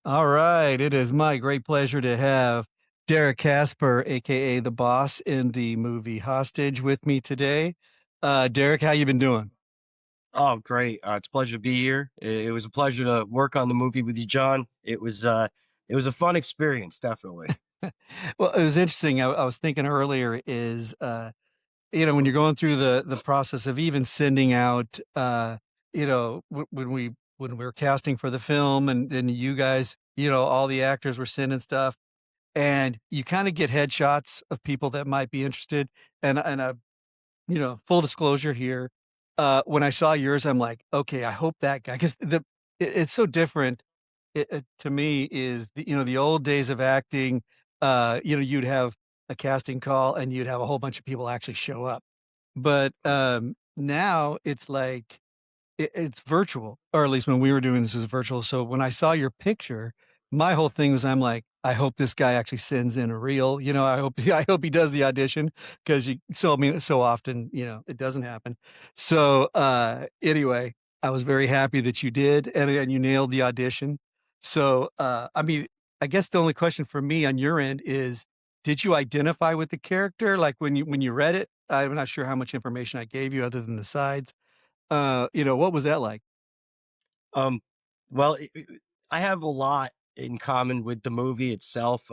All right, it is my great pleasure to have Derek Casper, aka the boss in the movie Hostage, with me today. Derek, how you been doing? Oh, great. It's a pleasure to be here. It was a pleasure to work on the movie with you, John. It was a fun experience, definitely. Well, it was interesting. I was thinking earlier is when you're going through the process of even sending out when we were casting for the film, and then you guys, all the actors were sending stuff, and you kind of get headshots of people that might be interested, and full disclosure here, when I saw yours, I'm like, "Okay, I hope that guy," 'cause it's so different, to me is the old days of acting, you'd have a casting call and you'd have a whole bunch of people actually show up. But, now it's like it's virtual, or at least when we were doing this, it was virtual, so when I saw your picture, my whole thing was I'm like, "I hope this guy actually sends in a reel," I hope I hope he does the audition 'cause so often, it doesn't happen. So, anyway, I was very happy that you did, and you nailed the audition. So, I mean, I guess the only question for me on your end is, did you identify with the character? Like, when you read it? I'm not sure how much information I gave you other than the sides. What was that like? Um, well, I have a lot in common with the movie itself.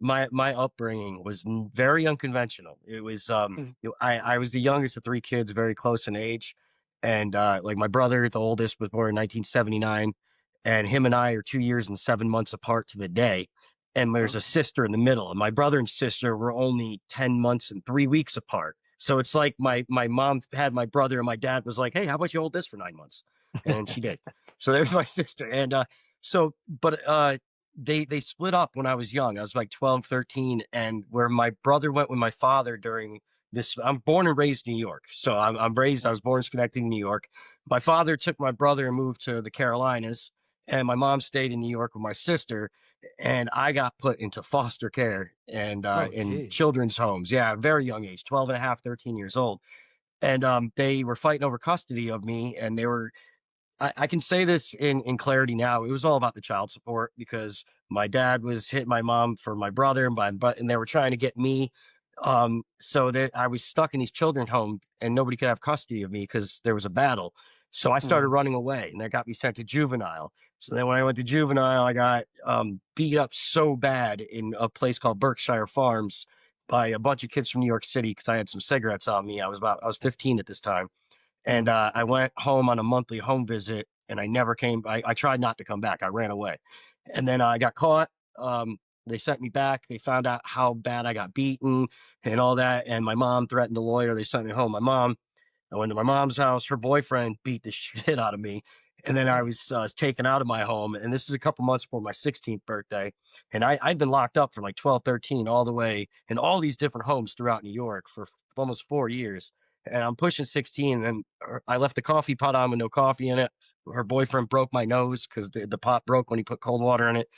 My upbringing was very unconventional. It was Mm, I was the youngest of three kids, very close in age, and like my brother, the oldest, was born in 1979, and him and I are 2 years and 7 months apart to the day. And there's a okay. sister in the middle, and my brother and sister were only 10 months and 3 weeks apart. So it's like my mom had my brother, and my dad was like, "Hey, how about you hold this for 9 months?" And she did. So there's my sister, and but they split up when I was young. I was like 12, 13, and where my brother went with my father during this. I'm born and raised in New York. So I'm raised, I Yeah. was born in Schenectady, New York. My father took my brother and moved to the Carolinas, and my mom stayed in New York with my sister. And I got put into foster care and Oh, in geez. children's homes. Yeah, very young age, 12 and a half, 13 years old. And they were fighting over custody of me, and they were I can say this in clarity now. It was all about the child support because my dad was hitting my mom for my brother, and they were trying to get me. So that I was stuck in these children home, and nobody could have custody of me because there was a battle. So I started Mhm. running away, and that got me sent to juvenile. So then when I went to juvenile, I got beat up so bad in a place called Berkshire Farms by a bunch of kids from New York City because I had some cigarettes on me. I was 15 at this time, and Mhm. I went home on a monthly home visit, and I never came. I tried not to come back. I ran away, and then I got caught. They sent me back. They found out how bad I got beaten and all that. And my mom threatened the lawyer. They sent me home. I went to my mom's house. Her boyfriend beat the shit out of me. And then I Really? was taken out of my home. And this is a couple months before my 16th birthday. And I'd been locked up for like 12, 13, all the way in all these different homes throughout New York for almost 4 years. And I'm pushing 16. And I left the coffee pot on with no coffee in it. Her boyfriend broke my nose because the pot broke when he put cold water in it.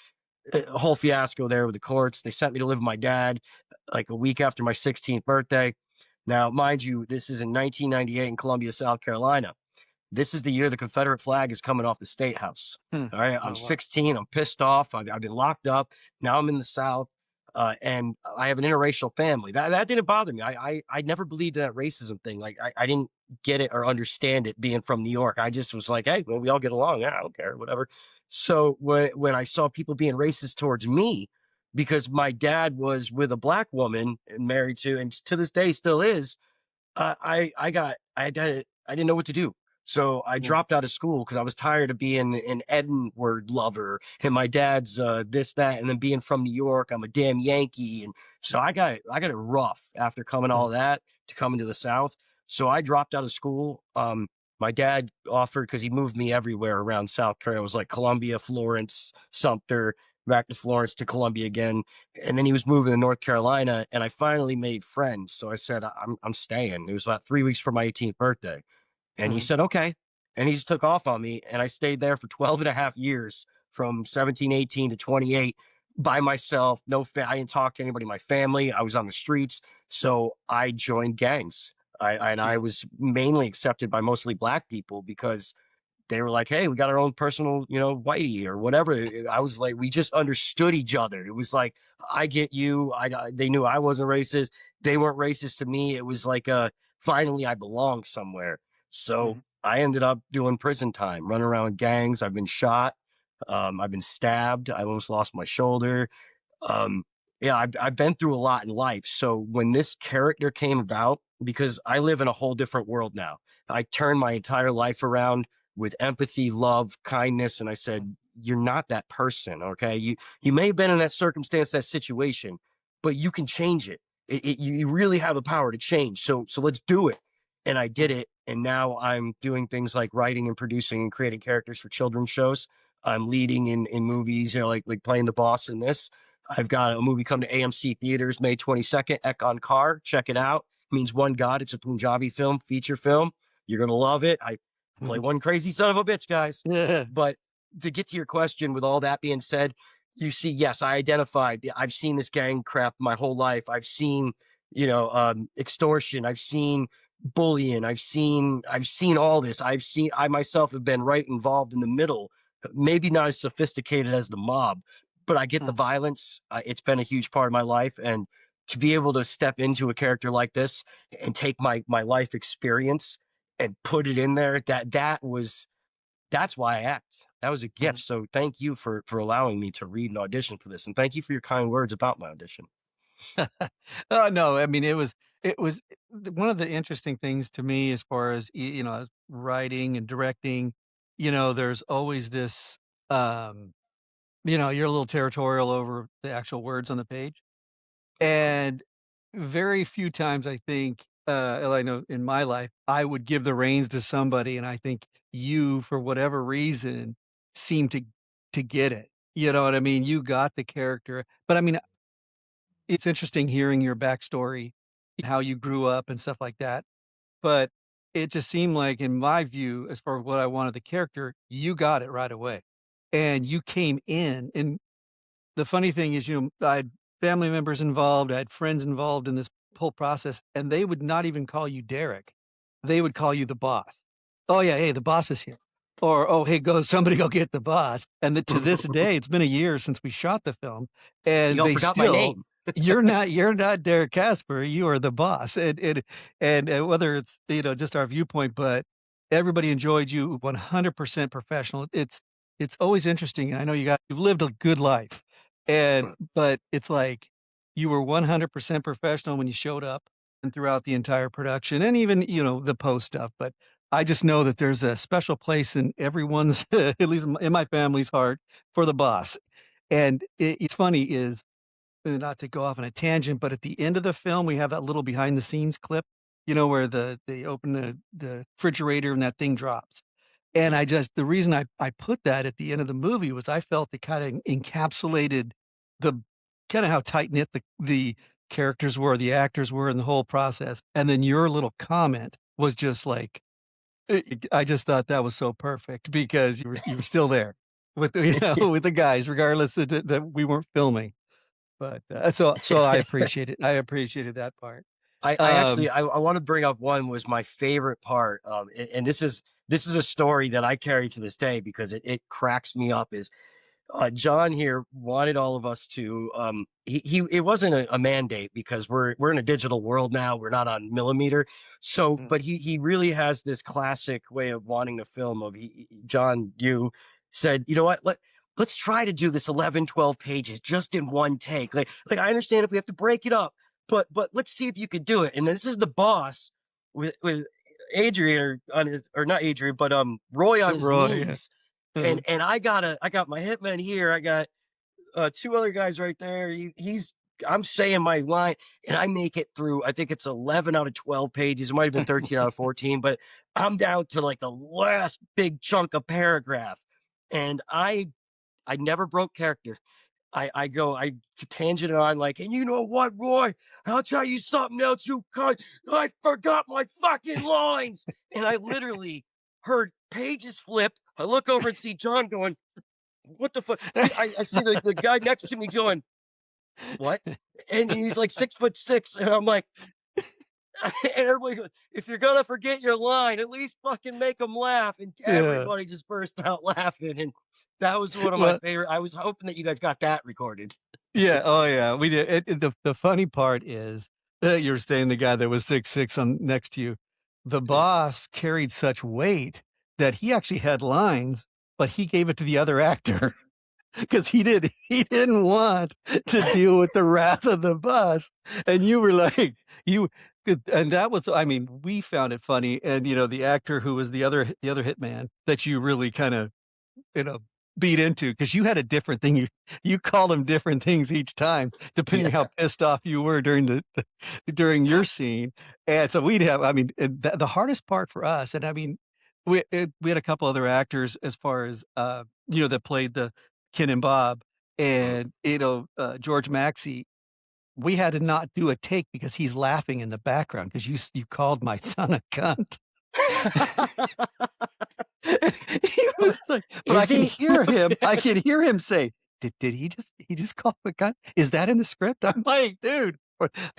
A whole fiasco there with the courts. They sent me to live with my dad like a week after my 16th birthday. Now, mind you, this is in 1998 in Columbia, South Carolina. This is the year the Confederate flag is coming off the state house. Hmm. All right. I'm Oh, wow. 16. I'm pissed off. I've been locked up. Now I'm in the South. And I have an interracial family. That didn't bother me. I never believed that racism thing. Like I didn't get it or understand it being from New York. I just was like, hey, well, we all get along. Yeah, I don't care, whatever. So when I saw people being racist towards me because my dad was with a black woman and married to, and to this day still is, I didn't know what to do. So I Mm. dropped out of school because I was tired of being an Edward lover and my dad's this, that, and then being from New York, I'm a damn Yankee. And so I got it rough after coming all Mhm. that to coming to the South. So I dropped out of school. My dad offered because he moved me everywhere around South Carolina. It was like Columbia, Florence, Sumter, back to Florence to Columbia again, and then he was moving to North Carolina, and I finally made friends. So I said, I'm staying. It was about 3 weeks for my 18th birthday. And he Mhm. said, okay. And he just took off on me. And I stayed there for 12 and a half years from 17, 18 to 28 by myself. I didn't talk to anybody in my family. I was on the streets. So I joined gangs. And I Yeah. was mainly accepted by mostly black people because they were like, "Hey, we got our own personal, whitey or whatever." I was like, we just understood each other. It was like, I get you. They knew I wasn't racist. They weren't racist to me. It was like, finally, I belong somewhere. So Mhm, I ended up doing prison time, running around with gangs. I've been shot. I've been stabbed. I almost lost my shoulder. um yeah, I've been through a lot in life. So when this character came about, because I live in a whole different world now, I turned my entire life around with empathy, love, kindness, and I mhm, said, you're not that person. Okay, you may have been in that circumstance, that situation, but you can change it. You really have the power to change. So let's do it. And I did mhm, it, and now I'm doing things like writing and producing and creating characters for children's shows. I'm leading in movies, like playing the boss in this. I've got a movie coming to AMC theaters May 22nd, Ekon Kar. Check it out. It means one God. It's a Punjabi film, feature film. You're going to love it. I play mhm. one crazy son of a bitch, guys. Yeah. But to get to your question, with all that being said, you see, yes, I identified. I've seen this gang crap my whole life. I've seen, extortion. I've seen bullying. I've seen all this. I myself have been right involved in the middle, maybe not as sophisticated as the mob, but I get the Mm, violence. It's been a huge part of my life, and to be able to step into a character like this and take my life experience and put it in there, that's why I act. That was a gift. mhm. So thank you for allowing me to read and audition for this, and thank you for your kind words about my audition. Oh, no, I mean, it was one of the interesting things to me as far as, writing and directing, there's always this, um, you're a little territorial over the actual words on the page, and very few times I think, well, I know in my life, I would give the reins to somebody, and I think you, for whatever reason, seem to get it. You know what I mean? You got the character, but I mean, it's interesting hearing your backstory, how you grew up and stuff like that, but it just seemed like, in my view, as far as what I wanted the character, you got it right away, and you came in, and the funny thing is, I had family members involved, I had friends involved in this whole process, and they would not even call you Derek. They would call you the boss. "Oh, yeah, hey, the boss is here." Or, "Oh, hey, somebody go get the boss." And to this day, it's been a year since we shot the film, and Y'all they forgot my still, name. "You're not Derek Casper, you are the boss." And whether it's, just our viewpoint, but everybody enjoyed you, 100% professional. It's always interesting, and I know you've lived a good life. But it's like, you were 100% professional when you showed up and throughout the entire production and even, the post stuff, but I just know that there's a special place in everyone's, at least in my family's heart, for the boss. And it's funny is, not to go off on a tangent, but at the end of the film, we have that little behind the scenes clip, where they open the refrigerator and that thing drops. And Yeah. the reason I put that at the end of the movie was I felt it kinda encapsulated the kinda how tight-knit the characters were, the actors were in the whole process, and then your little comment was just like, I just thought that was so perfect because you were still there with the, with the guys regardless that we weren't filming. But, so I appreciate it. I appreciated that part. I actually, Um I want to bring up one was my favorite part, and this is a story that I carry to this day because it cracks me up. Is John here wanted all of us to, he it wasn't a mandate because we're in a digital world now, we're not on millimeter. So Mm, but he really has this classic way of wanting to film. John, you said, you know what, let's try to do this 11, 12 pages just in one take. Like I understand if we have to break it up, but let's see if you could do it. And this is the boss with Adrian, or not Adrian, but Roy on his Roy, yeah. knees. and Uh-huh. and I got my hitman here. I got two other guys right there. I'm saying my line, and I make it through. I think it's 11 out of 12 pages. It might have been 13 out of 14, but I'm down to like the last big chunk of paragraph, and I never broke character. I tangent on like, and you know what, Roy? I'll tell you something else, you cunt. I forgot my fucking lines. And I literally heard pages flip. I look over and see John going, what the fuck? I see the guy next to me going, what? And he's like 6'6", and I'm like, And everybody goes, "If you're gonna forget your line, at least fucking make them laugh." And Yeah. everybody just burst out laughing, and that was one of my Well, favorite. I was hoping that you guys got that recorded. yeah, oh, yeah, we did. The funny part is, you're saying the guy that was 6'6" on next to you, the Yeah. boss carried such weight that he actually had lines, but he gave it to the other actor. 'Cause he didn't want to deal with the wrath of the boss, and you were like, you and that was, I mean, we found it funny, and, the actor who was the other hitman that you really kinda, you know, beat into because you had a different thing, you called him different things each time, depending Yeah. how pissed off you were during during your scene, and so we'd have, I mean, and the hardest part for us, and I mean, we had a couple other actors as far as, that played the Ken and Bob, Mhm. and, George Maxey, we had to not do a take because he's laughing in the background because you called my son a cunt. He was like, but Is he? I can hear him say, "Did he just call him a cunt? Is that in the script?" I'm like, "Dude."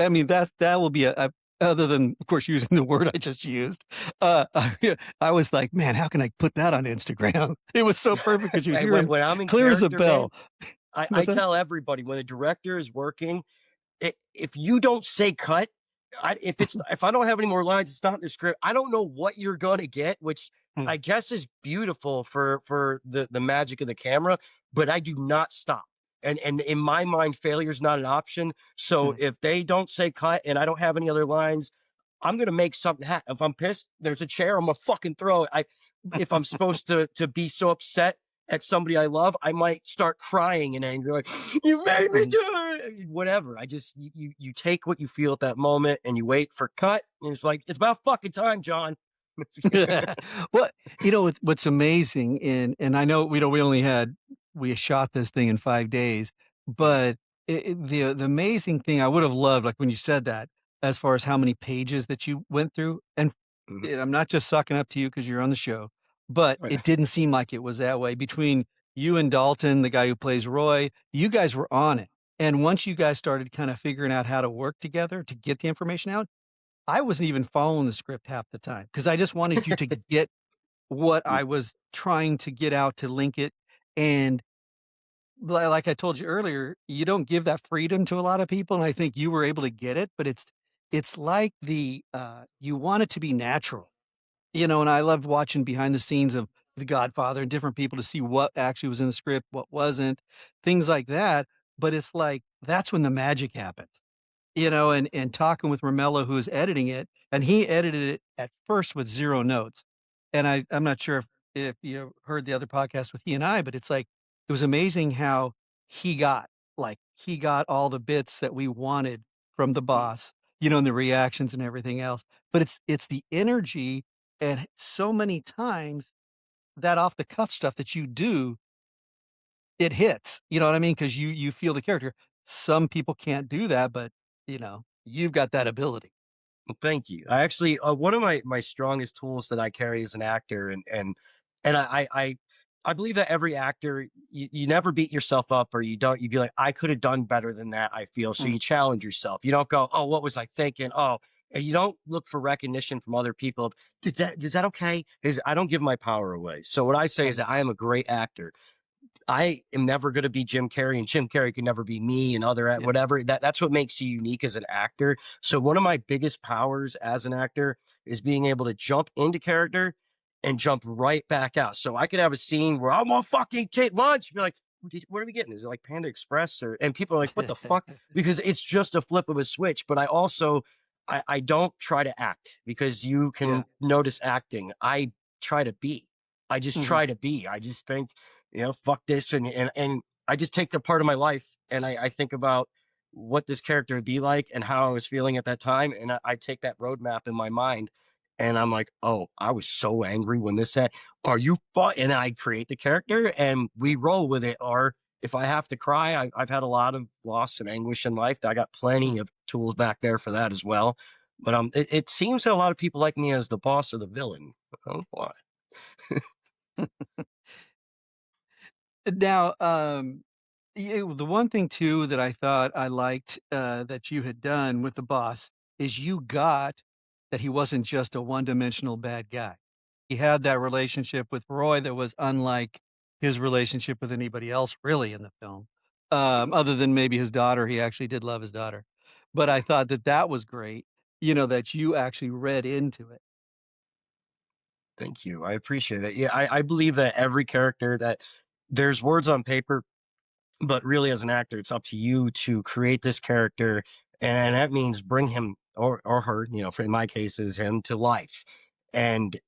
I mean, that will be a other than, of course, using the word I just used, I was like, "Man, how can I put that on Instagram?" It was so perfect because you Hey, hear him when I'm in clear as a character, man, bell. I What's that? tell everybody when a director is working, if you don't say cut, if I don't have any more lines, it's not in the script. I don't know what you're gonna get, which Hmm, I guess is beautiful for the magic of the camera. But I do not stop. And in my mind, failure is not an option. So hmm. if they don't say cut and I don't have any other lines, I'm gonna make something happen. If I'm pissed, there's a chair. I'm gonna fucking throw it. If I'm supposed to be so upset at somebody I love, I might start crying in anger, like, "You made me Mhm. do it." Whatever. I just you take what you feel at that moment and you wait for cut. And it's like, it's about fucking time, John. Well, what's amazing, and I know we shot this thing in 5 days, Mhm, but the amazing thing I would have loved, like, when you said that, as far as how many pages that you went through, mhm. and I'm not just sucking up to you because 'cause you're on the show, but Right. it didn't seem like it was that way. Between you and Dalton, the guy who plays Roy, you guys were on it, and once you guys started kinda figuring out how to work together to get the information out, I wasn't even following the script half the time because I just wanted you to get what I was trying to get out to link it, and like I told you earlier, you don't give that freedom to a lot of people, and I think you were able to get it, but it's like you want it to be natural, and I loved watching behind the scenes of The Godfather and different people to see what actually was in the script, what wasn't, things like that, but it's like, that's when the magic happens. And talking with Romello, who was editing it, and he edited it at first with 0 notes. And I'm not sure if you heard the other podcast with he and I, but it's like, it was amazing how he got all the bits that we wanted from the boss, and the reactions and everything else. But it's the energy, and so many times that off the cuff stuff that you do, it hits, you know what I mean? Because you feel the character. Some people can't do that, but, you've got that ability. Well, thank you. I actually, one of my strongest tools that I carry as an actor, and I believe that every actor, you never beat yourself up, or you'd be like, I could have done better than that. I feel so. Mm, You challenge yourself. You don't go, oh, what was I thinking? Oh, and you don't look for recognition from other people. Is that okay? Is I don't give my power away. So what I say is right. that I am a great actor. I am never going to be Jim Carrey, and Jim Carrey can never be me, and other Yeah. whatever. That's what makes you unique as an actor. So one of my biggest powers as an actor is being able to jump into character and jump right back out. So I could have a scene where I'm gonna fucking take lunch, be like, "What are we getting? Is it like Panda Express?" Or and people are like, "What the fuck?" Because it's just a flip of a switch. But I also I don't try to act because you Yeah. can notice acting. I try to be. I just Mhm. try to be. I just think, fuck this, and I just take the part of my life, and I think about what this character would be like and how I was feeling at that time, and I take that roadmap in my mind, and I'm like, oh, I was so angry when this happened. Are you And I create the character, and we roll with it. Or if I have to cry, I've had a lot of loss and anguish in life. I got plenty Mm. of tools back there for that as well. But it seems that a lot of people like me as the boss or the villain. I don't know why. Now, the one thing too that I thought I liked, that you had done with the boss is you got that he wasn't just a one-dimensional bad guy. He had that relationship with Roy that was unlike his relationship with anybody else really in the film, other than maybe his daughter. He actually did love his daughter. But I thought that that was great, that you actually read into it. Thank you. I appreciate it. Yeah, I believe that every character that there's words on paper, but really as an actor, it's up to you to create this character. And that means bring him or her, for in my case is him to life. And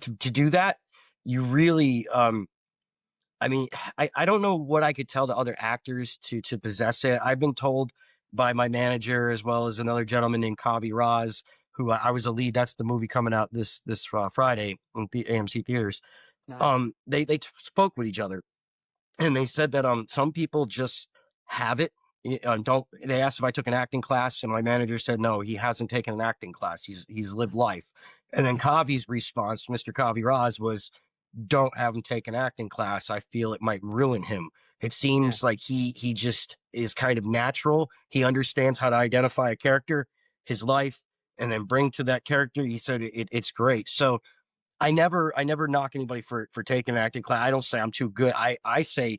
to do that, you really I mean, I don't know what I could tell to other actors to possess it. I've been told by my manager as well as another gentleman named Kavi Raz, who I was a lead. That's the movie coming out this Friday in the AMC theaters. Nice. They spoke with each other and they said that some people just have it. Don't they asked if I took an acting class and my manager said no, he hasn't taken an acting class. He's lived life. And then Kavi's response, Mr. Kavi Raz, was don't have him take an acting class. I feel it might ruin him. It Yeah. seems like he just is kind of natural. He understands how to identify a character, his life, and then bring to that character. He said it's great. So I never knock anybody for taking an acting class. I don't say I'm too good. I say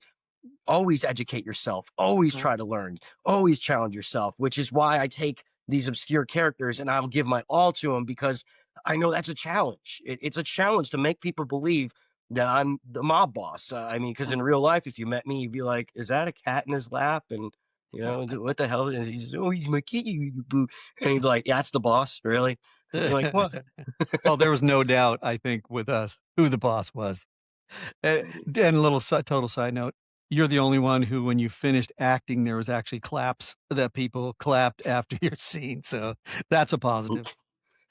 always educate yourself, always Right. try to learn, always challenge yourself, which is why I take these obscure characters and I'll give my all to them because I know that's a challenge. It's a challenge to make people believe that I'm the mob boss. I mean, because in real life, if you met me, you'd be like, "Is that a cat in his lap?" And what the hell is he? Says, "Oh, he's my kitty, you boo." And he'd be like, "Yeah, that's the boss, really." And you're like, "What?" Oh, there was no doubt, I think, with us who the boss was. And a little total side note, you're the only one who, when you finished acting, there was actually claps that people clapped after your scene, so that's a positive.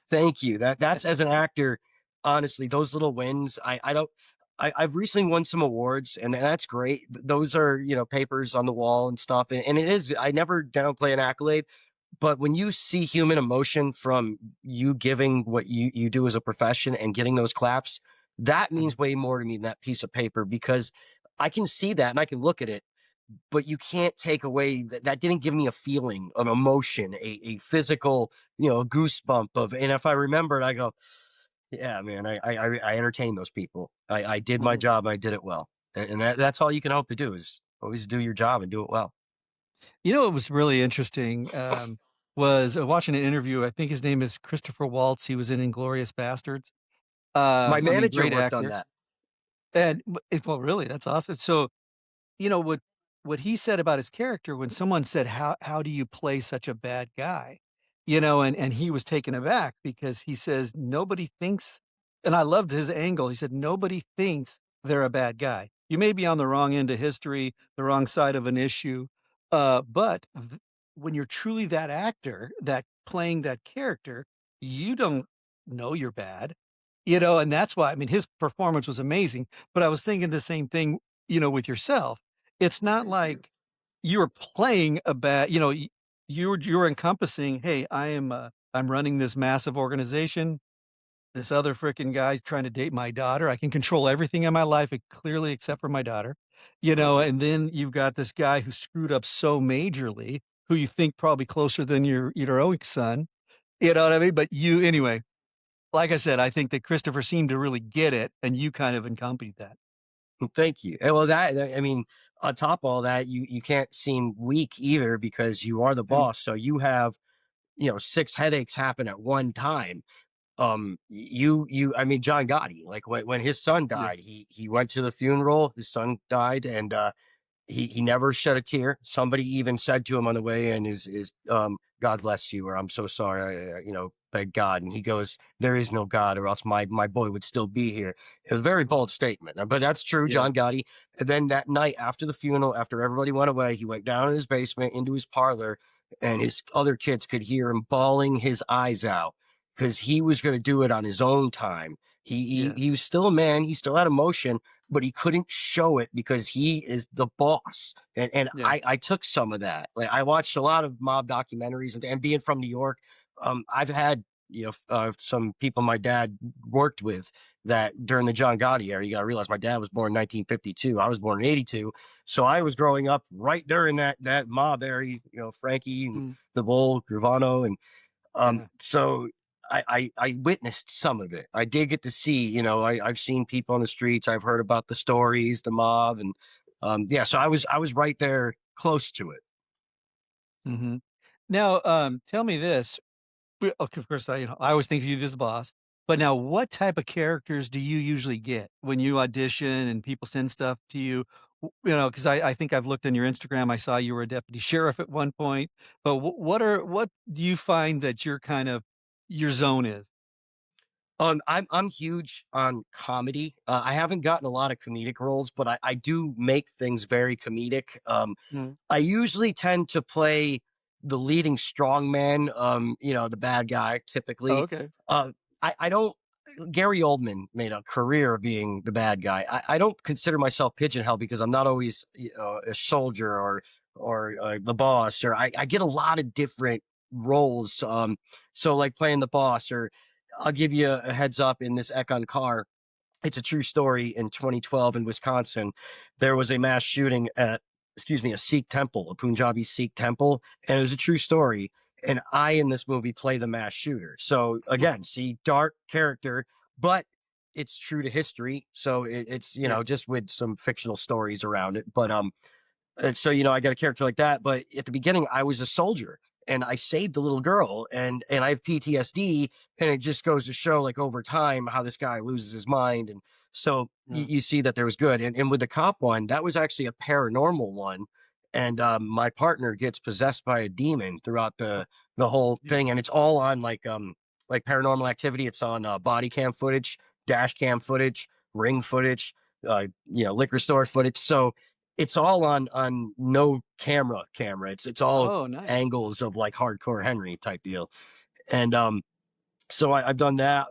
Thank you. That's as an actor, honestly, those little wins. I don't. I've recently won some awards, and that's great. Those are papers on the wall and stuff, and it is. I never downplay an accolade, but when you see human emotion from you giving what you do as a profession and getting those claps, that Mhm. means way more to me than that piece of paper because I can see that and I can look at it but you can't take away that didn't give me a feeling, an emotion, a physical, a goosebump of. And if I remember it, I go, yeah, man, I entertain those people. I did my Mhm. job. I did it well, and that's all you can hope to do is always do your job and do it well. What was really interesting, was, watching an interview. I think his name is Christopher Waltz. He was in Inglorious Bastards. My I mean, manager great worked on actor. that. And well, really, that's awesome. So, what he said about his character when someone said, "How do you play such a bad guy?" And he was taken aback because he says, "Nobody thinks," and I loved his angle. He said, "Nobody thinks they're a bad guy. You may be on the wrong end of history, the wrong side of an issue, but when you're truly that actor, that playing that character, you don't know you're bad." And that's why, I mean, his performance was amazing, but I was thinking the same thing, with yourself. It's not like you're playing a bad, you're encompassing, "Hey, I'm running this massive organization. This other freaking guy's trying to date my daughter. I can control everything in my life, clearly except for my daughter." And then you've got this guy who screwed up so majorly, who you think probably closer than your own son. You know what I mean? But anyway, like I said, I think that Christopher seemed to really get it, and you kind of accompanied that. Thank you. And well, I mean, on top of all that, you can't seem weak either because you are the Mm, boss. So you have six headaches happen at one time. I mean, John Gotti, like when his son yeah, died, he went to the funeral, his son died, and he never shed a tear. Somebody even said to him on the way in, "Is God bless you," or "I'm so sorry," beg God. And he goes, "There is no God, or else my boy would still be here." It was a very bold statement, but that's true. yeah, John Gotti. And then that night after the funeral, after everybody went away, he went down in his basement into his parlor, and his other kids could hear him bawling his eyes out because he was going to do it on his own time. yeah, He was still a man. He still had emotion, but he couldn't show it because he is the boss. And yeah, I took some of that. Like I watched a lot of mob documentaries and being from New York, I've had some people my dad worked with that during the John Gotti era. You got to realize my dad was born in 1952. I was born in 82, so I was growing up right during that mob era. Frankie and mm, the Bull, Gravano, Yeah. So I witnessed some of it. I did get to see, I've seen people on the streets. I've heard about the stories, the mob, and yeah. So I was right there, close to it. Mhm. Now, tell me this. Okay, of course, I always think of you as a boss, but now what type of characters do you usually get when you audition and people send stuff to you? Because I think I've looked on your Instagram, I saw you were a deputy sheriff at one point, but what do you find that your zone is? I'm huge on comedy. I haven't gotten a lot of comedic roles, but I do make things very comedic. Mm. I usually tend to play the leading strongman, the bad guy Oh, typically. okay. I don't. Gary Oldman made a career of being the bad guy. I don't consider myself pigeonholed because I'm not always a soldier or the boss, or I get a lot of different roles. So like playing the boss, or I'll give you a heads up in this Econ car. It's a true story. In 2012 in Wisconsin, there was a mass shooting at, excuse me, a Sikh temple, a Punjabi Sikh temple, and it was a true story. And I, in this movie, play the mass shooter. So again, see, dark character, but it's true to history. So it's Yeah. just with some fictional stories around it. But and so, I got a character like that. But at the beginning, I was a soldier and I saved a little girl, and I have PTSD. And it just goes to show, like, over time, how this guy loses his mind. And so Yeah. you see that there was good. And with the cop one, that was actually a paranormal one. And my partner gets possessed by a demon throughout Oh, the whole yeah. thing. And it's all on like Paranormal Activity. It's on body cam footage, dash cam footage, ring footage, liquor store footage. So it's all on no camera. It's all Oh, nice. angles of like hardcore Henry type deal. And so I've done that.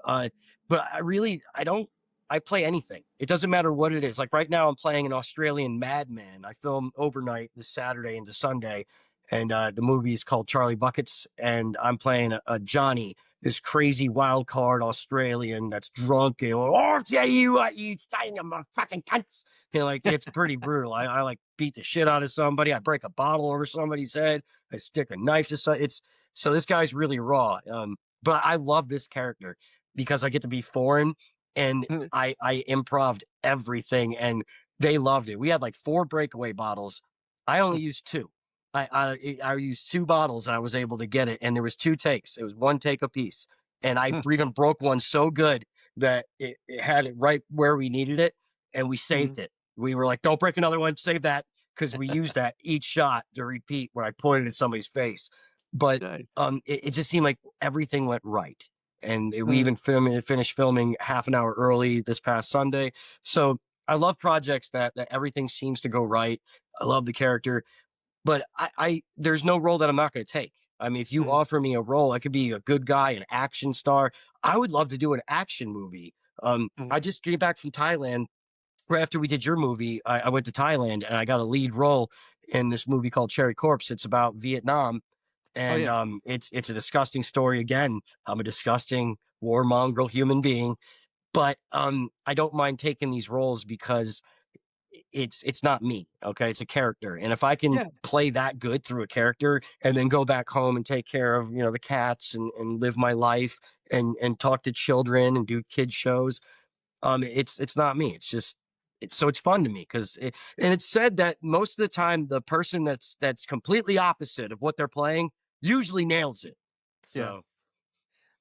But I don't, I play anything. It doesn't matter what it is. Like right now, I'm playing an Australian madman. I film overnight this Saturday into Sunday. And the movie is called Charlie Buckets. And I'm playing a Johnny, this crazy wild card Australian that's drunk. And, oh, yeah, you saying I'm a fucking cunts. Like, it's pretty brutal. I like beat the shit out of somebody. I break a bottle over somebody's head. I stick a knife to so this guy's really raw. But I love this character because I get to be foreign, and I improved everything, and they loved it. We had like 4 breakaway bottles. I only used 2. I used 2 bottles and I was able to get it, and there was 2 takes. It was 1 take apiece, and I even broke one so good that it had it right where we needed it, and we saved Mhm. it. We were like, "Don't break another one. Save that." Because we used that each shot to repeat when I pointed at somebody's face. But Nice. it just seemed like everything went right. And we Uh, even finished filming half an hour early this past Sunday. So I love projects that everything seems to go right. I love the character, but I there's no role that I'm not going to take. I mean, if you mhm, offer me a role, I could be a good guy, an action star. I would love to do an action movie. mhm. I just came back from Thailand right after we did your movie. I went to Thailand and I got a lead role in this movie called Cherry Corpse. It's about Vietnam, Oh, and yeah. it's a disgusting story. Again, I'm a disgusting war mongrel human being, but I don't mind taking these roles because it's not me. Okay, it's a character, and if I can Yeah, play that good through a character and then go back home and take care of the cats and live my life and talk to children and do kid shows, it's not me. It's just it's fun to me because and it's said that most of the time the person that's completely opposite of what they're playing usually nails it. yeah. So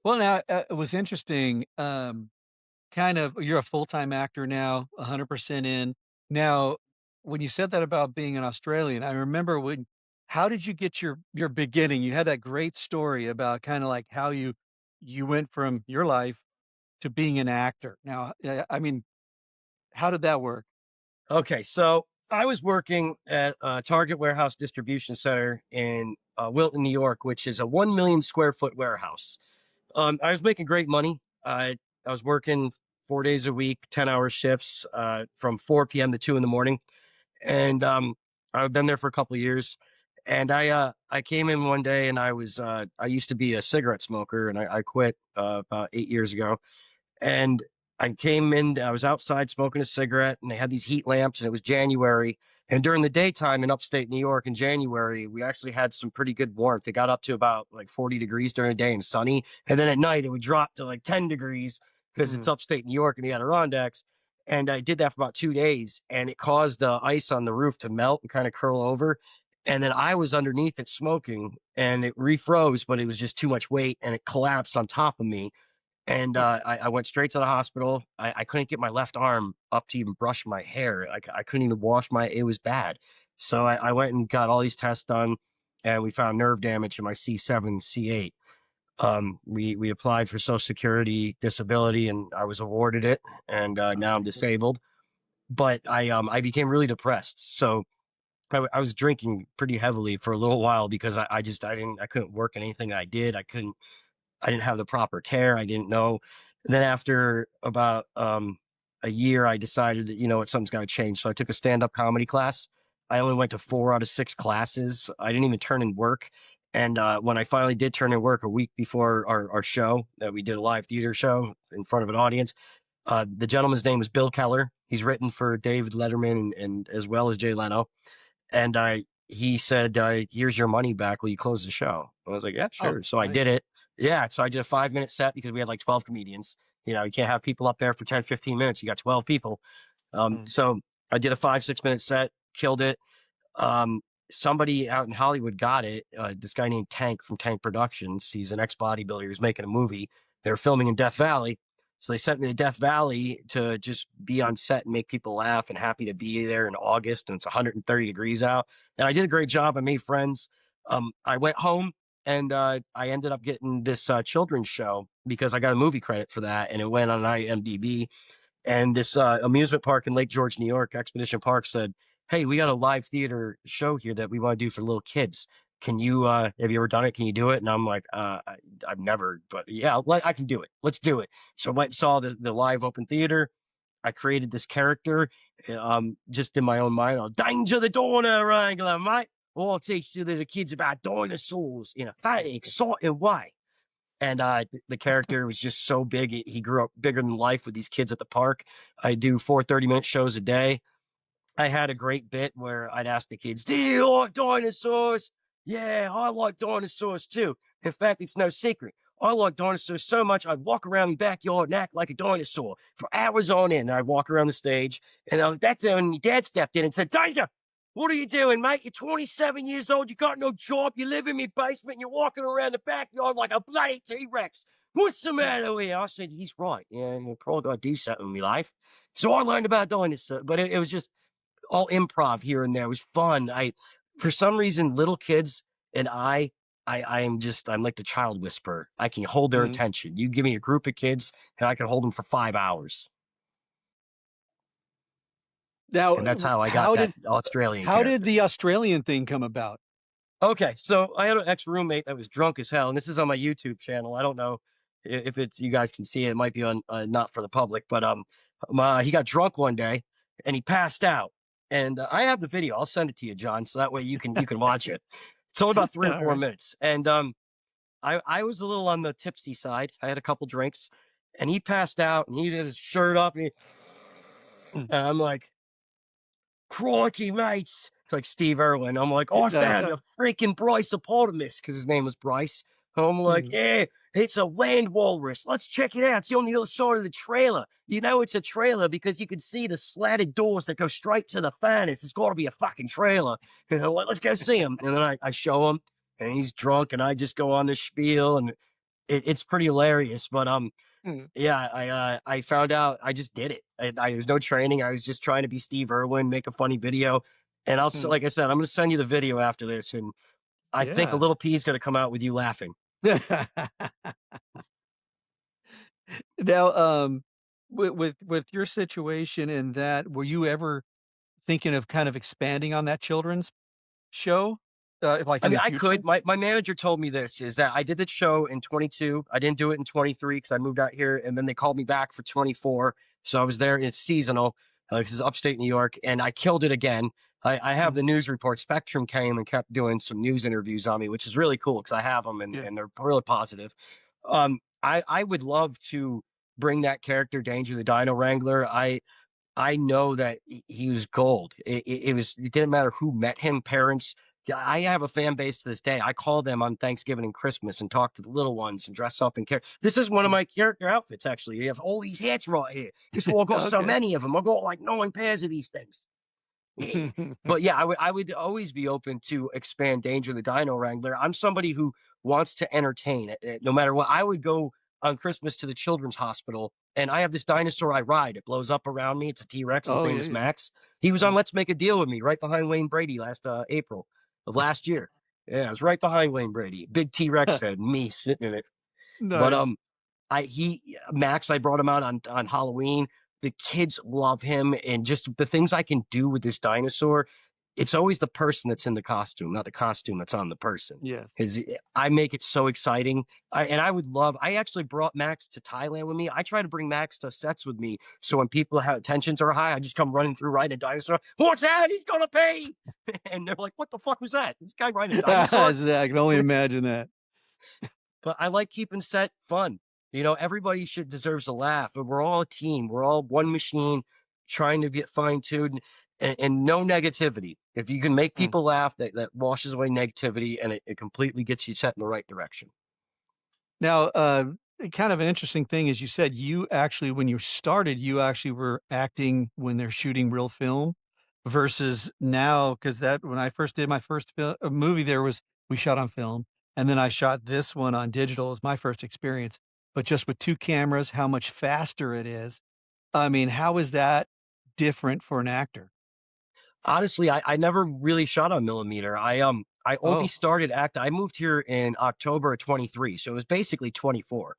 Well, now, it was interesting, kind of you're a full-time actor now, 100% in. Now, when you said that about being an Australian, I remember when how did you get your beginning? You had that great story about kinda like how you went from your life to being an actor. Now, I mean, how did that work? okay, so I was working at a Target warehouse distribution center in Wilton, New York, which is a 1 million square foot warehouse. I was making great money. I was working 4 days a week, 10-hour shifts, from 4 p.m. to 2 in the morning, and I've been there for a couple of years. And I came in one day, and I used to be a cigarette smoker, and I quit about 8 years ago. And I came in, I was outside smoking a cigarette, and they had these heat lamps, and it was January. And during the daytime in upstate New York in January, we actually had some pretty good warmth. It got up to about like 40 degrees during the day and sunny. And then at night, it would drop to like 10 degrees because it's Mm. upstate New York in the Adirondacks. And I did that for about 2 days, and it caused the ice on the roof to melt and kind of curl over. And then I was underneath it smoking, and it refroze, but it was just too much weight, and it collapsed on top of me, and Huh. I went straight to the hospital. I couldn't get my left arm up to even brush my hair. I couldn't even wash my, it was bad. So I went and got all these tests done, and we found nerve damage in my C7, C8. We applied for Social Security disability, and I was awarded it, and now I'm Okay, good. disabled. But I became really depressed. So I was drinking pretty heavily for a little while because I couldn't work in anything I did. I didn't have the proper care. I didn't know. Then after about a year, I decided that, you know what, something's got to change. So I took a stand-up comedy class. I only went to 4 out of 6 classes. I didn't even turn in work. And when I finally did turn in work a week before our show, that we did a live theater show in front of an audience, the gentleman's name is Bill Keller. He's written for David Letterman and as well as Jay Leno. And he said, "Here's your money back. Will you close the show?" I was like, "Yeah, Oh, sure." So I nice. did it. Yeah. So I did a 5 minute set because we had like 12 comedians. You know, you can't have people up there for 10, 15 minutes. You got 12 people. Mm. So I did a 5, 6 minute set, killed it. Um, Somebody out in Hollywood got it. This guy named Tank from Tank Productions. He's an ex bodybuilder. He was making a movie. They were filming in Death Valley. So they sent me to Death Valley to just be on set and make people laugh, and happy to be there in August. And it's 130 degrees out. And I did a great job. I made friends. I went home, and I ended up getting this children's show because I got a movie credit for that. And it went on IMDb, and this amusement park in Lake George, New York, Expedition Park, said, "Hey, we got a live theater show here that we want to do for little kids. Can you, have you ever done it? Can you do it?" And I'm like, I've never, but yeah, I can do it. Let's do it. So I went and saw the live open theater. I created this character just in my own mind. Oh, danger the Dino, Wrangler, mate. Oh, I'll teach you the kids about dinosaurs in a funny, exciting way. And the character was just so big. He grew up bigger than life with these kids at the park. I do 4 30-minute shows a day. I had a great bit where I'd ask the kids, "Do you like dinosaurs?" "Yeah, I like dinosaurs too. In fact, it's no secret. I like dinosaurs so much I'd walk around my backyard and act like a dinosaur for hours on end." And I'd walk around the stage, and that's when my dad stepped in and said, "Danger! What are you doing, mate? You're 27 years old. You got no job. You live in my basement. And you're walking around the backyard like a bloody T-Rex. What's the Mm. matter with you?" I said, "He's right. Yeah, you probably got to do something in my life." So I learned about dinosaurs, but it was just all improv here and there. It was fun. For some reason, little kids and I'm like the child whisperer. I can hold their Mhm. attention. You give me a group of kids, and I can hold them for 5 hours. Now, And that's how I got how that did Australian character. the Australian thing come about? Okay, so I had an ex roommate that was drunk as hell, and this is on my YouTube channel. I don't know if it's, you guys can see it. It might be on not for the public, but he got drunk one day and he passed out. And I have the video. I'll send it to you, John, so that way you can watch it. It's only about three or All four right. minutes, and I was a little on the tipsy side. I had a couple drinks, and he passed out, and he had his shirt up, Mm. and I'm like, "Crikey, mates," like Steve Irwin. I'm like, "I found a freaking Bryceopotamus," because his name was Bryce. I'm like, Mhm. "Yeah, it's a land walrus. Let's check it out. It's on the other side of the trailer. You know it's a trailer because you can see the slatted doors that go straight to the furnace. It's got to be a fucking trailer." And I'm like, "Let's go see him." And then I show him, and he's drunk, and I just go on this spiel, and it's pretty hilarious. But Mm. yeah, I found out, I just did it. I There's no training. I was just trying to be Steve Irwin, make a funny video. And Mm. like I said, I'm going to send you the video after this, and I think a Yeah. little P is going to come out with you laughing. Now, with your situation and that, were you ever thinking of kind of expanding on that children's show, like, I in mean, the I future? could. My manager told me this, is that I did the show in 22. I didn't do it in 23 because I moved out here, and then they called me back for 24. So I was there. It's seasonal. This is upstate New York, and I killed it again. I have Mm. the news report. Spectrum came and kept doing some news interviews on me, which is really cool because I have them, Yeah. and they're really positive. I would love to bring that character Danger the Dino Wrangler, I know that he was gold. It didn't matter who met him, parents. Yeah, I have a fan base to this day. I call them on Thanksgiving and Christmas and talk to the little ones and dress up and care. This is one of my character outfits, actually. You have all these hats right here. This why I got so Okay. many of them. I got like 9 pairs of these things. Yeah. But yeah, I would always be open to expand Danger the Dino Wrangler. I'm somebody who wants to entertain no matter what. I would go on Christmas to the children's hospital, and I have this dinosaur I ride. It blows up around me. It's a T-Rex. His Oh, name yeah, is yeah. Max. He was on Uh, Let's Make a Deal with me right behind Wayne Brady last April of last year. Yeah, I was right behind Wayne Brady. Big T-Rex head, me sitting in it. But nice. I he Max, I brought him out on Halloween. The kids love him, and just the things I can do with this dinosaur. It's always the person that's in the costume, not the costume that's on the person. Yes. Because I make it so exciting. And I would love. I actually brought Max to Thailand with me. I try to bring Max to sets with me, so when people have tensions are high, I just come running through riding a dinosaur. What's that? He's gonna pay. And they're like, "What the fuck was that? This guy riding a dinosaur?" I can only imagine that. But I like keeping set fun. Everybody should deserves a laugh. And we're all a team. We're all one machine trying to get fine tuned and no negativity. If you can make Mm. people laugh, that washes away negativity and it completely gets you set in the right direction. Now, kind of an interesting thing is you said you actually, when you started, you actually were acting when they're shooting real film versus now, because that when I first did my first movie, we shot on film, and then I shot this one on digital as my first experience. But just with two cameras, how much faster it is. I mean, how is that different for an actor? Honestly, I never really shot on millimeter. I only Oh, started acting. I moved here in October of 23. So it was basically 24.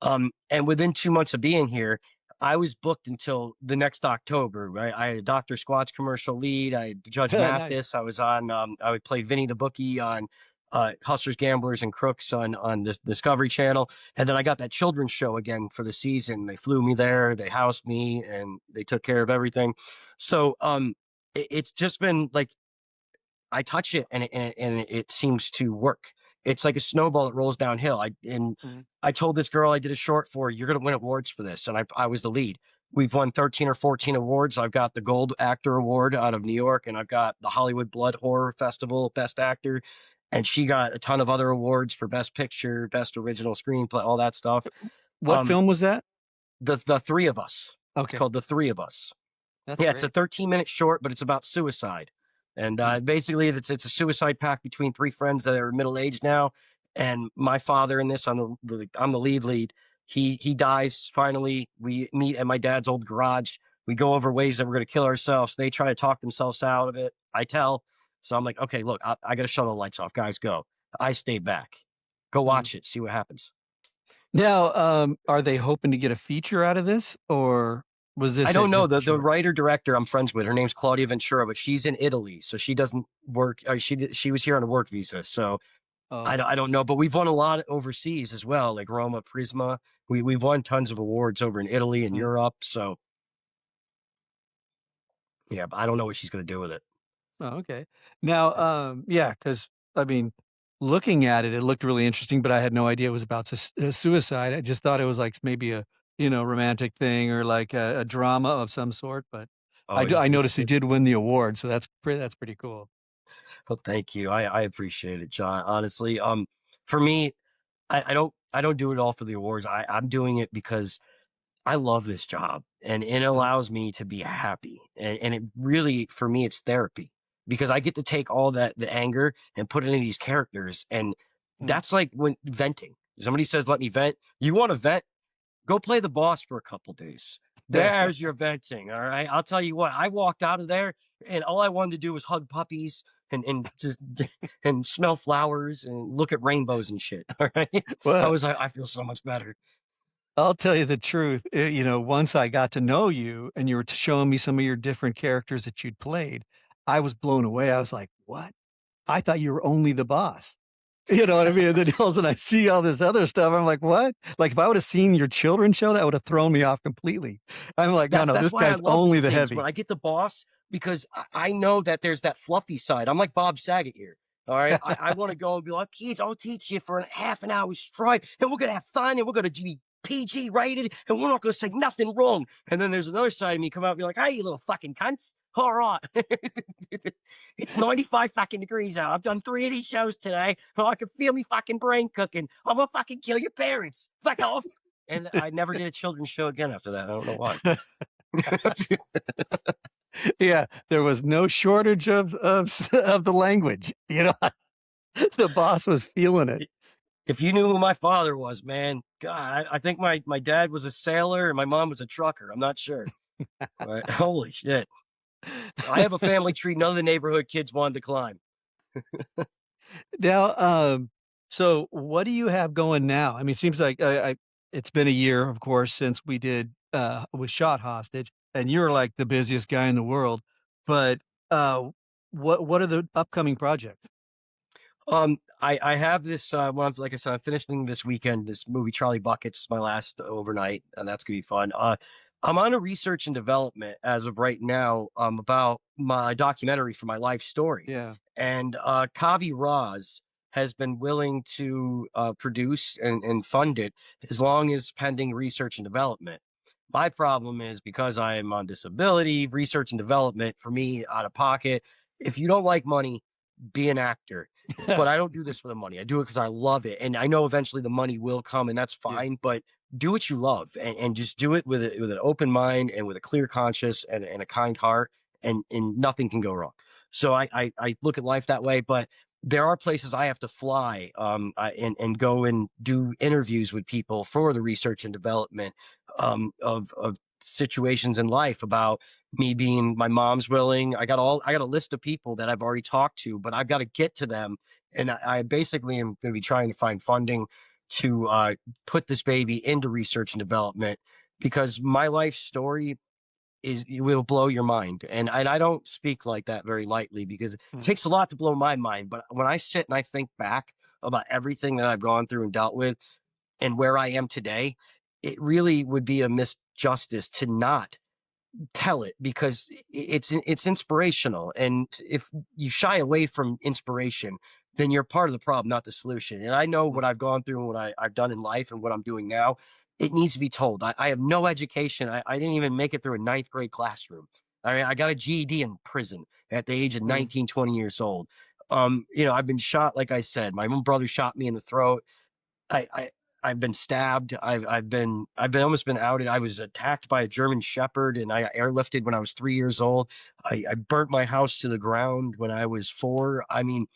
And within 2 months of being here, I was booked until the next October. Right, I had a Doctor Squatch commercial lead. I had Judge nice. Mathis. I was on. I would play Vinny the Bookie on Hustlers, Gamblers, and Crooks on the Discovery Channel. And then I got that children's show again for the season. They flew me there. They housed me, and they took care of everything. So it's just been like I touch it and it seems to work. It's like a snowball that rolls downhill. Mhm. I told this girl I did a short for, you're going to win awards for this, and I was the lead. We've won 13 or 14 awards. I've got the Gold Actor Award out of New York, and I've got the Hollywood Blood Horror Festival Best Actor, and she got a ton of other awards for Best Picture, Best Original Screenplay, all that stuff. What Um, film was that? the three of us. It's Okay, called The Three of Us. that's Yeah, it's a great. 13-minute short, but it's about suicide. And Mm. basically, it's a suicide pact between three friends that are middle aged now. And my father in this, I'm the lead. He dies finally. We meet at my dad's old garage. We go over ways that we're going to kill ourselves. They try to talk themselves out of it. I tell. So I'm like, okay, look, I got to shut all the lights off. Guys, go. I stay back. Go Mm. watch it. See what happens. Now, are they hoping to get a feature out of this, or was I this don't know just a the short? writer director I'm friends with. Her name's Claudia Ventura, but she's in Italy, so she doesn't work. She was here on a work visa, so Oh, I don't know. But we've won a lot overseas as well, like Roma Prisma. We've won tons of awards over in Italy and mm. Europe. So yeah, but I don't know what she's going to do with it. Oh, okay. Now, yeah, because I mean, looking at it, it looked really interesting, but I had no idea it was about suicide. I just thought it was like maybe a romantic thing or like a drama of some sort. But Oh, I it's noticed he did win the award, so that's pretty cool. well, thank you. I appreciate it, John. Honestly, for me, I don't do it all for the awards. I'm doing it because I love this job and it Uh, allows me to be happy. And it really, for me, it's therapy because I get to take all the anger and put it into these characters. And mm. that's like when venting. Somebody says, let me vent. You want to vent? Go play the boss for a couple days. There's your venting. All right. I'll tell you what, I walked out of there and all I wanted to do was hug puppies and just and smell flowers and look at rainbows and shit. All right. I Well, was like, I feel so much better. I'll tell you the truth. Once I got to know you and you were showing me some of your different characters that you'd played, I was blown away. I was like, "What? I thought you were only the boss." You know what I mean? And then all of a sudden I see all this other stuff. I'm like, "What?" Like if I would have seen your children's show, that would have thrown me off completely. I'm like, "No, no, That's this why I guy's love only these the things when heavy." I get the boss because I know that there's that fluffy side. I'm like Bob Saget here. All right. I want to go and be like, kids, I'll teach you for half an hour straight and we're going to have fun and we're going to be PG rated, and we're not going to say nothing wrong. And then there's another side of me come out and be like, hey, you little fucking cunts. All right. It's 95 fucking degrees out. I've done 3 of these shows today. Oh, I can feel me fucking brain cooking. I'm going to fucking kill your parents. Fuck off. And I never did a children's show again after that. I don't know why. Yeah, there was no shortage of the language, you know? The boss was feeling it. If you knew who my father was, man, God, I think my dad was a sailor and my mom was a trucker. I'm not sure. But holy shit. I have a family tree none of the neighborhood kids wanted to climb. Now, so what do you have going now? I mean, it seems like it's been a year, of course, since we shot Hostage, and you're like the busiest guy in the world. But uh, what are the upcoming projects? I have this one. Like I said, I'm finishing this weekend. This movie, Charlie Bucket's my last overnight, and that's gonna be fun. I'm on a research and development as of right now, about my documentary for my life story, Yeah. and Kavi Raz has been willing to produce and fund it as long as pending research and development. My problem is because I am on disability, research and development for me out of pocket. If you don't like money, be an actor, but I don't do this for the money. I do it because I love it. And I know eventually the money will come and that's Yeah. fine, but do what you love and just do it with an open mind and with a clear conscience and a kind heart and nothing can go wrong. So I look at life that way, but there are places I have to fly and go and do interviews with people for the research and development of situations in life about me being my mom's willing. I got a list of people that I've already talked to, but I've got to get to them. And I basically am going to be trying to find funding to put this baby into research and development because my life story is it will blow your mind. And I don't speak like that very lightly because it Mm. takes a lot to blow my mind. But when I sit and I think back about everything that I've gone through and dealt with and where I am today, it really would be a misjustice to not tell it because it's inspirational. And if you shy away from inspiration, then you're part of the problem, not the solution. And I know what I've gone through and what I've done in life and what I'm doing now. It needs to be told. I have no education. I didn't even make it through a ninth grade classroom. I mean, I got a GED in prison at the age of Mm. 19, 20 years old. I've been shot, like I said, my own brother shot me in the throat. I I've been stabbed. I've been almost been outed. I was attacked by a German Shepherd, and I got airlifted when I was 3 years old. I burnt my house to the ground when I was 4. I mean,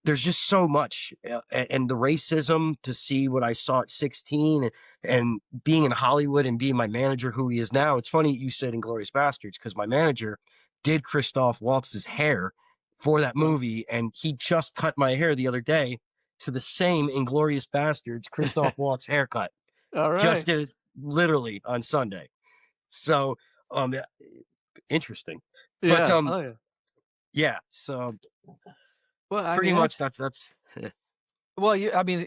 there's just so much, and the racism to see what I saw at 16, and being in Hollywood and being my manager, who he is now. It's funny you said Inglorious Bastards because my manager did Christoph Waltz's hair for that Oh. movie, and he just cut my hair the other day to the same Inglorious Bastards Christoph Waltz haircut. All Just right. did it literally on Sunday. So, yeah, interesting, but Yeah. Oh, yeah. yeah. So Well, I pretty mean, much that's that's well, I mean,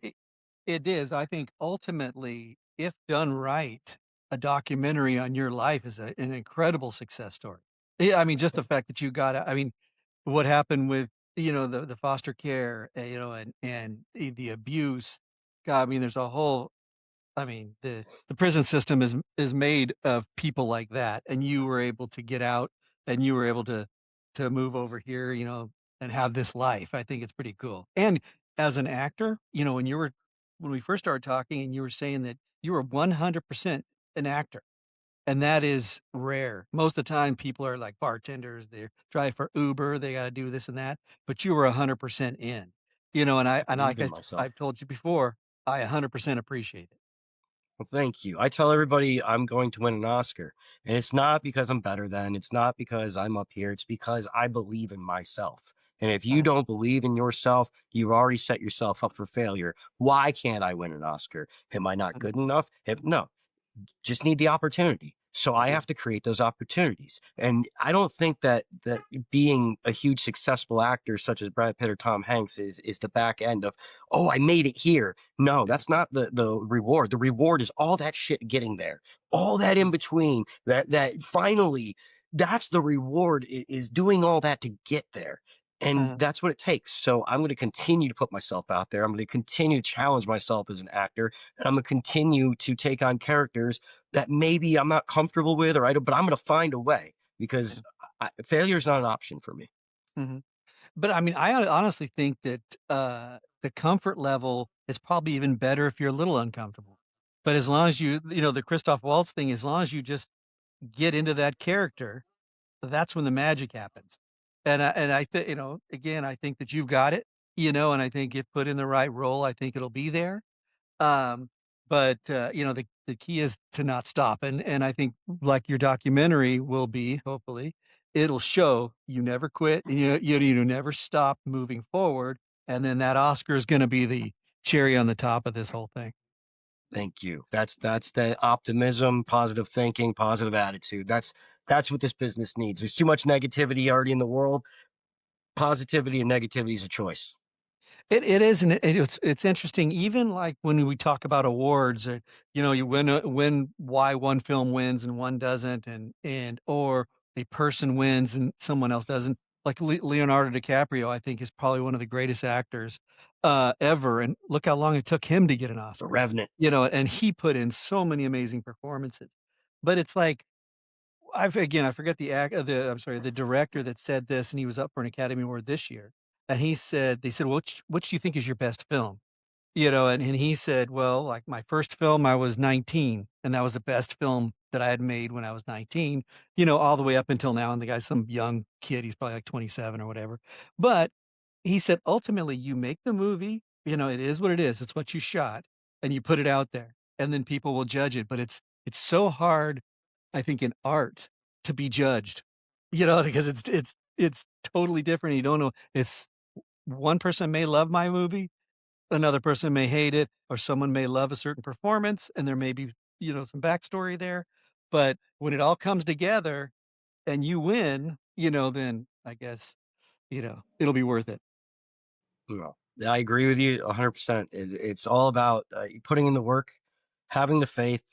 it is. I think ultimately, if done right, a documentary on your life is an incredible success story. Yeah, I mean, just the fact that you got, I mean, what happened with the foster care, and the abuse. God, I mean, there's a whole. I mean, the prison system is made of people like that, and you were able to get out, and you were able to move over here, and have this life. I think it's pretty cool. And as an actor, when we first started talking, and you were saying that you were 100% an actor, and that is rare. Most of the time, people are like bartenders. They drive for Uber. They got to do this and that. But you were 100% in. I And believe like in myself. I've told you before, I 100% appreciate it. Well, thank you. I tell everybody I'm going to win an Oscar. And it's not because I'm better than, it's not because I'm up here. It's because I believe in myself. And if you Uh, don't believe in yourself, you've already set yourself up for failure. Why can't I win an Oscar? Am I not uh, good enough? No, just need the opportunity. So I yeah. have to create those opportunities. And I don't think that being a huge successful actor such as Brad Pitt or Tom Hanks is the back end of, oh, I made it here. No, Yeah. that's not the reward. The reward is all that shit getting there. All that in between. That finally that's the reward is doing all that to get there. And Uh-huh, that's what it takes. So I'm going to continue to put myself out there. I'm going to continue to challenge myself as an actor, and I'm going to continue to take on characters that maybe I'm not comfortable with, or I don't, but I'm going to find a way yeah, because failure is not an option for me. mhm. But, I mean, I honestly think that, the comfort level is probably even better if you're a little uncomfortable. But as long as the Christoph Waltz thing, as long as you just get into that character, that's when the magic happens. And I think, again, I think that you've got it, and I think if put in the right role, I think it'll be there. Um, but, the key is to not stop, and I think like your documentary will be, hopefully, it'll show you never quit, and you never stop moving forward, and then that Oscar is gonna be the cherry on the top of this whole thing. Thank you. That's the optimism, positive thinking, positive attitude. That's what this business needs. There's too much negativity already in the world. Positivity and negativity is a choice. It is, and it's interesting, even, like, when we talk about awards, you win why one film wins and one doesn't, or a person wins and someone else doesn't. Like, Leonardo DiCaprio, I think, is probably one of the greatest actors, ever, and look how long it took him to get an The Oscar, revenant. and he put in so many amazing performances. But it's like, I forget I'm sorry, the director that said this, and he was up for an Academy Award this year, and they said, "Which do you think is your best film?" And he said, "Well, like, my first film, I was 19, and that was the best film that I had made when I was 19, all the way up until now." And the guy's some young kid, he's probably like 27 or whatever. But he said, "Ultimately, you make the movie, it is what it is. It's what you shot, and you put it out there, and then people will judge it." But it's so hard, I think, in art to be judged, because it's totally different. You don't know. It's one person may love my movie, another person may hate it, or someone may love a certain performance, and there may be, some backstory there. But when it all comes together and you win, then I guess, it'll be worth it. No, I agree with you 100%. It's all about putting in the work, having the faith,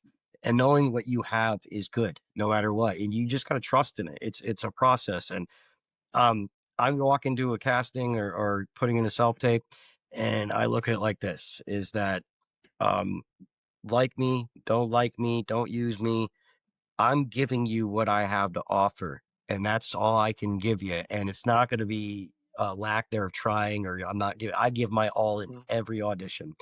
and knowing what you have is good no matter what. And you just gotta trust in it. It's a process. And um, I walk into a casting or putting in a self tape, and I look at it like this: is that um, like me, don't use me. I'm giving you what I have to offer, and that's all I can give you. And it's not going to be a lack there of trying, or I'm not giving. I give my all in Mm, every audition.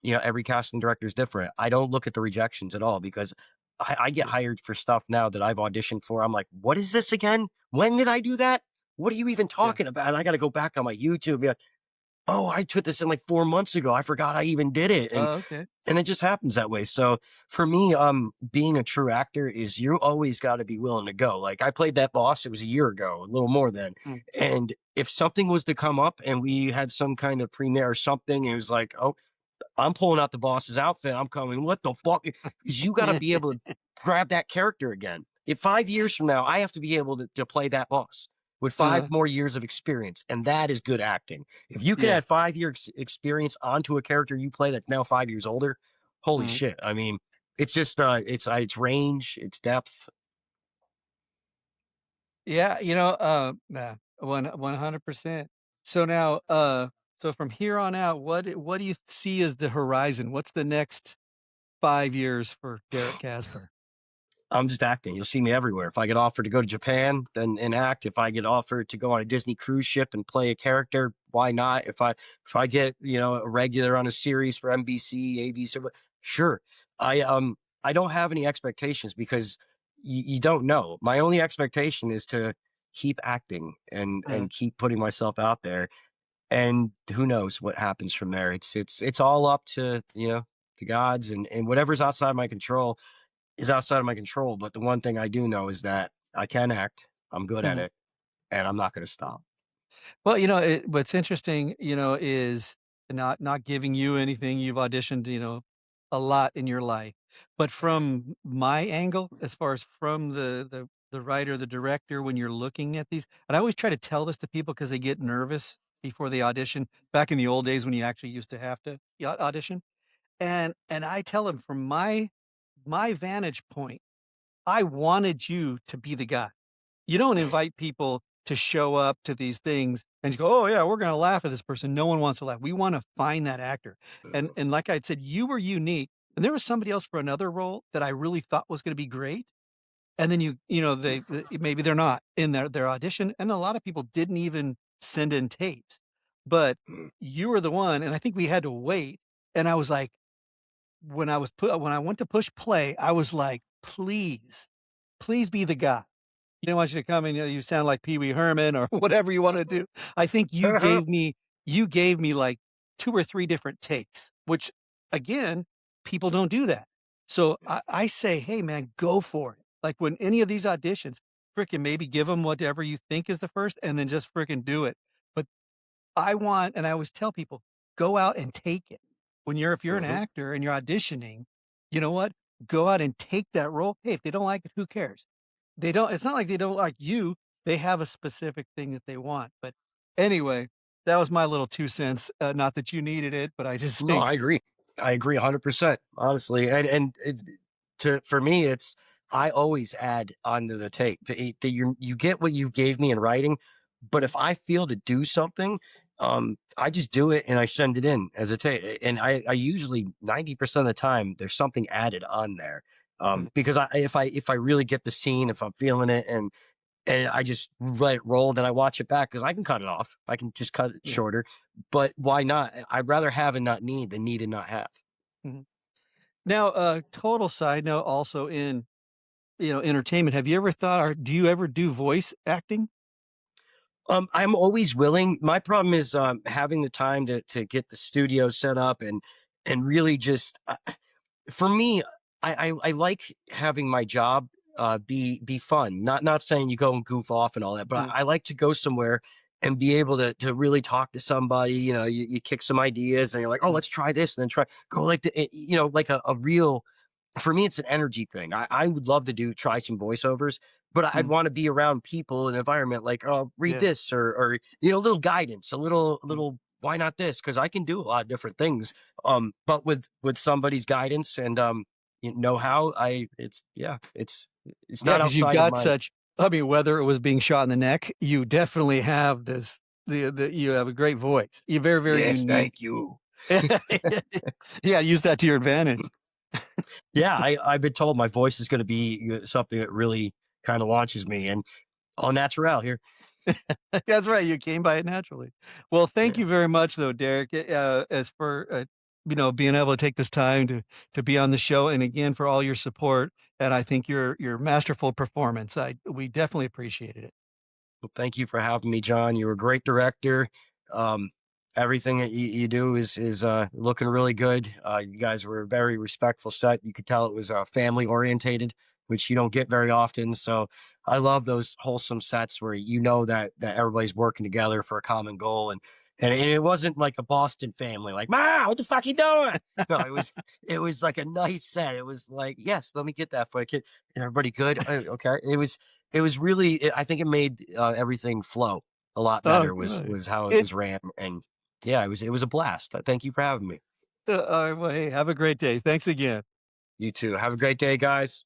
Every casting director is different. I don't look at the rejections at all because I get yeah, hired for stuff now that I've auditioned for. I'm like, what is this again? When did I do that? What are you even yeah. talking about? And I got to go back on my YouTube and be like, oh, I took this in like 4 months ago. I forgot I even did it. And Oh, okay. and it just happens that way. So for me, being a true actor is you always got to be willing to go. Like I played that boss, it was a year ago, a little more than. Mm, And if something was to come up and we had some kind of premiere or something, it was like, oh, I'm pulling out the boss's outfit. I'm coming. What the fuck? Because you got to be able to grab that character again. If 5 years from now, I have to be able to play that boss with uh, 5 more years of experience, and that is good acting. If you can yeah. add 5 years experience onto a character you play that's now 5 years older, holy Mhm. shit! I mean, it's just it's range, it's depth. Yeah, nah, 100%. So now, so from here on out, what do you see as the horizon? What's the next 5 years for Derek Casper? I'm just acting. You'll see me everywhere. If I get offered to go to Japan, then and act. If I get offered to go on a Disney cruise ship and play a character, why not? If I get a regular on a series for NBC, ABC, sure. I don't have any expectations because you don't know. My only expectation is to keep acting Uh, and keep putting myself out there. And who knows what happens from there? It's all up to the gods and whatever's outside my control is outside of my control. But the one thing I do know is that I can act. I'm good at mhm. it, and I'm not going to stop. Well, what's interesting, is not giving you anything. You've auditioned, a lot in your life, but from my angle, as far as from the writer, the director, when you're looking at these, and I always try to tell this to people because they get nervous before they audition. Back in the old days when you actually used to have to audition, and I tell them from my vantage point, I wanted you to be the guy. You don't invite people to show up to these things and you go, "Oh, yeah, we're gonna laugh at this person." No one wants to laugh. We wanna find that actor. And like I said, you were unique, and there was somebody else for another role that I really thought was gonna be great, and then they maybe they're not in their audition, and a lot of people didn't even send in tapes. But you were the one, and I think we had to wait, and I was like, when I went to push play, I was like, "Please, please be the guy." He didn't want you to come and, you sound like Pee Wee Herman or whatever you wanna do. I think you gave me, like, 2 or 3 different takes, which, again, people don't do that. So I say, "Hey, man, go for it." Like, when any of these auditions, fricking maybe give them whatever you think is the first and then just fricking do it. But I always tell people, "Go out and take it." If you're an Mhm. actor and you're auditioning, you know what? Go out and take that role. Hey, if they don't like it, who cares? It's not like they don't like you, they have a specific thing that they want, but anyway, that was my little 2 cents, not that you needed it, but I just No, think I agree. I agree 100%, honestly. For me, it's I always add onto the tape. You get what you gave me in writing, but if I feel to do something, I just do it and I send it in as a tape. And I usually 90% of the time there's something added on there. mm, Because if I really get the scene, if I'm feeling it, and I just let it roll. Then I watch it back because I can cut it off. I can just cut it yeah, shorter. But why not? I'd rather have and not need than need and not have. mhm. Now, total side note also in, entertainment, have you ever thought or do you ever do voice acting? I'm always willing. My problem is having the time to get the studio set up and really just for me, I like having my job be fun. Not saying you go and goof off and all that, but Yeah, I like to go somewhere and be able to really talk to somebody. You kick some ideas and you're like, oh, mm, let's try this, and then try go like like a real. For me, it's an energy thing. I would love to try some voiceovers, but I'd mm, want to be around people, an environment like, oh, read yeah, this or a little guidance, a little mm. little why not this? Because I can do a lot of different things. But with somebody's guidance and know how it's Yeah, not because 'cause you've outside of got my such I mean, whether it was being shot in the neck, you definitely have this the you have a great voice. You're very, very yes, unique. thank you. Yeah, use that to your advantage. Yeah, I've been told my voice is going to be something that really kind of launches me and all natural here. That's right, you came by it naturally. Well, thank Yeah. you very much, though, Derek, as for, being able to take this time to be on the show, and again, for all your support, and I think your masterful performance. We definitely appreciated it. Well, thank you for having me, John. You're a great director. Um, Everything that you do is looking really good. You guys were a very respectful set. You could tell it was family orientated, which you don't get very often. So I love those wholesome sets where you know that everybody's working together for a common goal, and it wasn't like a Boston family, like Ma, what the fuck you doing? No, it was like a nice set. It was like, yes, let me get that for a kid. Everybody good? Okay. It was really I think it made, everything flow a lot Oh, better was good. was how it It was ran, and yeah, it was a blast. Thank you for having me. Alright, well, hey, have a great day. Thanks again. You too. Have a great day, guys.